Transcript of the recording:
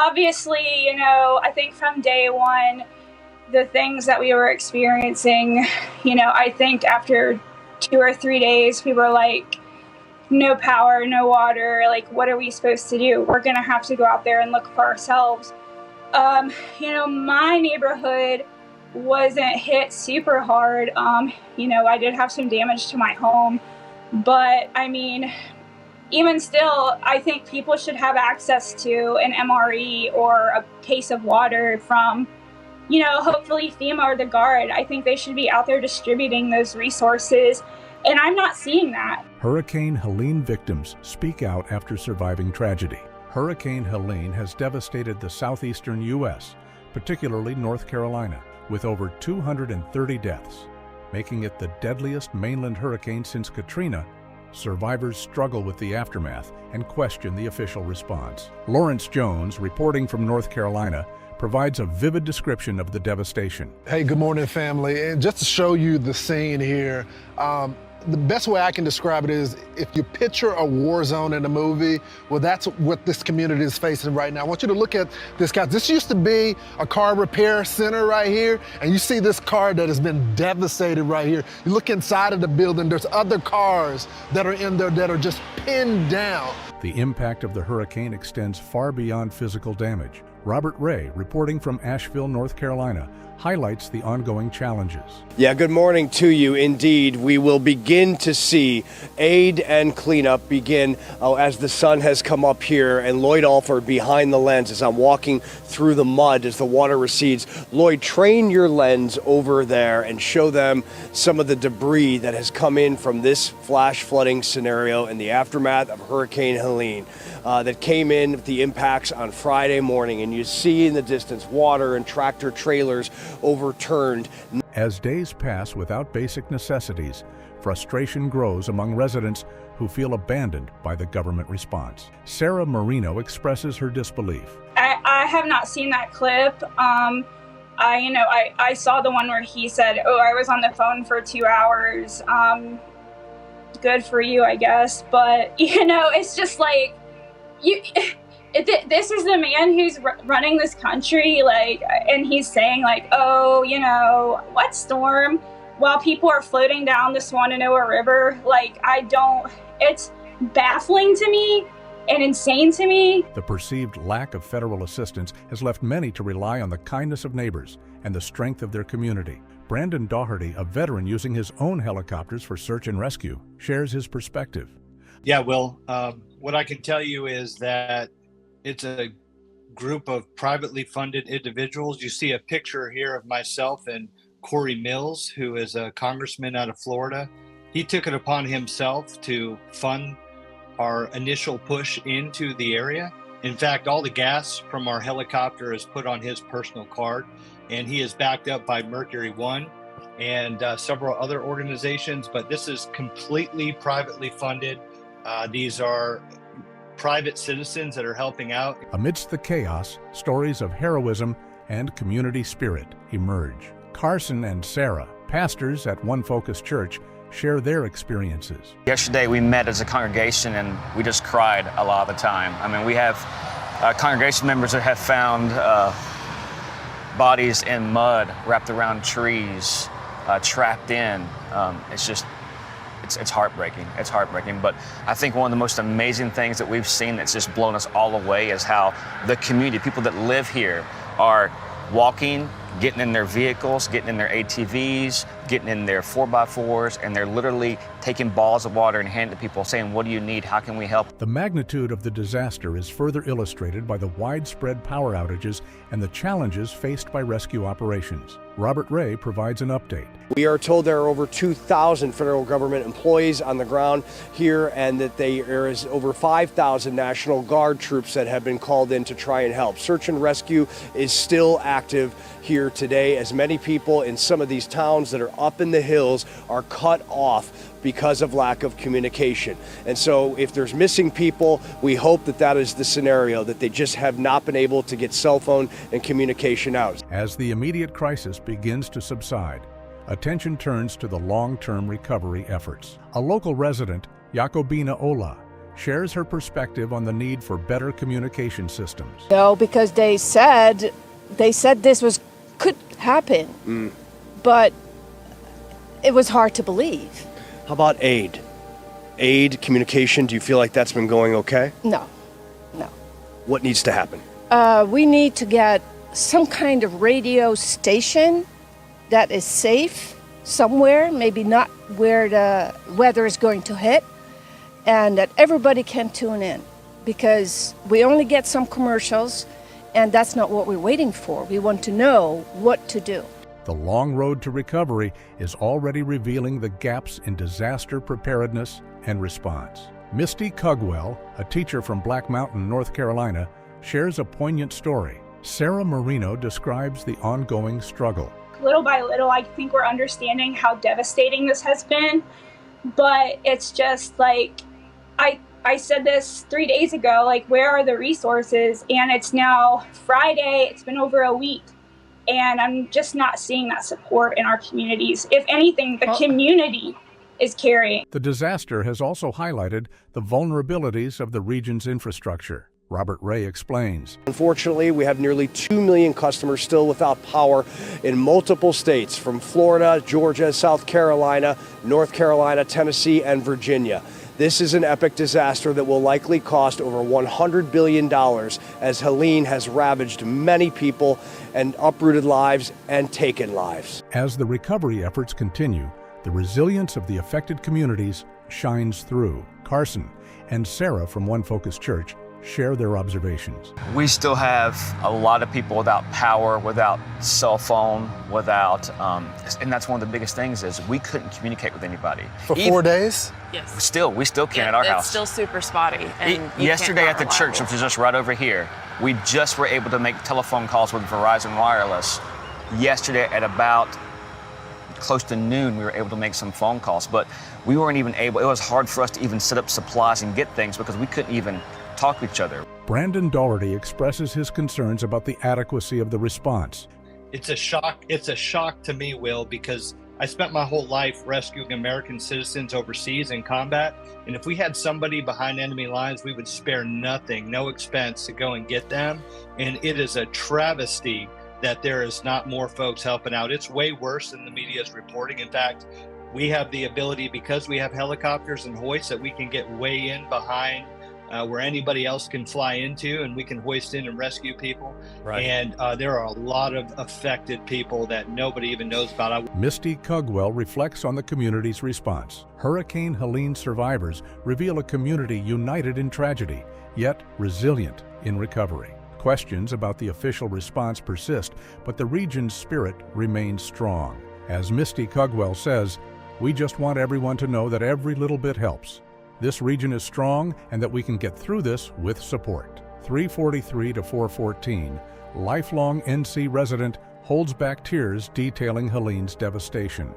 obviously, I think from day one, the things that we were experiencing, I think after 2 or 3 days, we were like, no power, no water. Like, what are we supposed to do? We're going to have to go out there and look for ourselves. My neighborhood wasn't hit super hard. I did have some damage to my home, but I mean, even still, I think people should have access to an MRE or a case of water from, hopefully FEMA or the Guard. I think they should be out there distributing those resources, and I'm not seeing that. Hurricane Helene victims speak out after surviving tragedy. Hurricane Helene has devastated the southeastern U.S., particularly North Carolina, with over 230 deaths, making it the deadliest mainland hurricane since Katrina. Survivors struggle with the aftermath and question the official response. Lawrence Jones, reporting from North Carolina, provides a vivid description of the devastation. Hey, good morning, family. And just to show you the scene here, the best way I can describe it is if you picture a war zone in a movie, well, that's what this community is facing right now. I want you to look at this, guys. This used to be a car repair center right here, and you see this car that has been devastated right here. You look inside of the building, there's other cars that are in there that are just pinned down. The impact of the hurricane extends far beyond physical damage. Robert Ray, reporting from Asheville, North Carolina, highlights the ongoing challenges. Yeah, good morning to you. Indeed, we will begin to see aid and cleanup begin as the sun has come up here, and Lloyd Alford behind the lens as I'm walking through the mud as the water recedes. Lloyd, train your lens over there and show them some of the debris that has come in from this flash flooding scenario in the aftermath of Hurricane Helene that came in with the impacts on Friday morning. And you see in the distance water and tractor trailers overturned. As days pass without basic necessities, frustration grows among residents who feel abandoned by the government response. Sarah Marino expresses her disbelief. I have not seen that clip. I saw the one where he said, "Oh, I was on the phone for 2 hours." Good for you, I guess. But it's just like this is the man who's running this country, and he's saying oh, what storm? While people are floating down the Shenandoah River, it's baffling to me and insane to me. The perceived lack of federal assistance has left many to rely on the kindness of neighbors and the strength of their community. Brandon Doherty, a veteran using his own helicopters for search and rescue, shares his perspective. Yeah, Will, what I can tell you is that it's a group of privately funded individuals. You see a picture here of myself and Corey Mills, who is a congressman out of Florida. He took it upon himself to fund our initial push into the area. In fact, all the gas from our helicopter is put on his personal card, and he is backed up by Mercury One and several other organizations, but this is completely privately funded. These are private citizens that are helping out. Amidst the chaos, stories of heroism and community spirit emerge. Carson and Sarah, pastors at One Focus Church, share their experiences. Yesterday we met as a congregation and we just cried a lot of the time. I mean, we have congregation members that have found bodies in mud, wrapped around trees, trapped in. It's heartbreaking. It's heartbreaking. But I think one of the most amazing things that we've seen that's just blown us all away is how the community, people that live here, are walking, getting in their vehicles, getting in their ATVs, getting in their 4x4s, and they're literally taking balls of water and handing to people saying, "What do you need? How can we help?" The magnitude of the disaster is further illustrated by the widespread power outages and the challenges faced by rescue operations. Robert Ray provides an update. We are told there are over 2,000 federal government employees on the ground here, and that there is over 5,000 National Guard troops that have been called in to try and help. Search and rescue is still active here today, as many people in some of these towns that are up in the hills are cut off because of lack of communication. And so if there's missing people, we hope that that is the scenario, that they just have not been able to get cell phone and communication out. As the immediate crisis begins to subside, attention turns to the long-term recovery efforts. A local resident, Jacobina Ola, shares her perspective on the need for better communication systems. No, because they said this could happen, but it was hard to believe. How about aid? Aid, communication, do you feel like that's been going okay? No. What needs to happen? We need to get some kind of radio station that is safe somewhere, maybe not where the weather is going to hit, and that everybody can tune in, because we only get some commercials, and that's not what we're waiting for. We want to know what to do. The long road to recovery is already revealing the gaps in disaster preparedness and response. Misty Cugwell, a teacher from Black Mountain, North Carolina, shares a poignant story. Sarah Marino describes the ongoing struggle. Little by little, I think we're understanding how devastating this has been, but it's just like, I said this 3 days ago, like, where are the resources? And it's now Friday, it's been over a week, and I'm just not seeing that support in our communities. If anything, the community is carrying. The disaster has also highlighted the vulnerabilities of the region's infrastructure. Robert Ray explains. Unfortunately, we have nearly 2 million customers still without power in multiple states, from Florida, Georgia, South Carolina, North Carolina, Tennessee, and Virginia. This is an epic disaster that will likely cost over $100 billion, as Helene has ravaged many people and uprooted lives and taken lives. As the recovery efforts continue, the resilience of the affected communities shines through. Carson and Sarah from One Focus Church share their observations. We still have a lot of people without power, without cell phone, without, and that's one of the biggest things is we couldn't communicate with anybody. For 4 days? Yes. We still can't at our house. It's still super spotty. And Yesterday at the church, which is just right over here, we just were able to make telephone calls with Verizon Wireless. Yesterday at about close to noon, we were able to make some phone calls, but we weren't even able, it was hard for us to even set up supplies and get things because we couldn't even talk to each other. Brandon Doherty expresses his concerns about the adequacy of the response. It's a shock. It's a shock to me, Will, because I spent my whole life rescuing American citizens overseas in combat. And if we had somebody behind enemy lines, we would spare nothing, no expense to go and get them. And it is a travesty that there is not more folks helping out. It's way worse than the media is reporting. In fact, we have the ability, because we have helicopters and hoists, that we can get way in behind where anybody else can fly into, and we can hoist in and rescue people. Right. And there are a lot of affected people that nobody even knows about. Misty Cugwell reflects on the community's response. Hurricane Helene survivors reveal a community united in tragedy, yet resilient in recovery. Questions about the official response persist, but the region's spirit remains strong. As Misty Cugwell says, "We just want everyone to know that every little bit helps. This region is strong and that we can get through this with support." 343 to 414, lifelong NC resident holds back tears detailing Helene's devastation.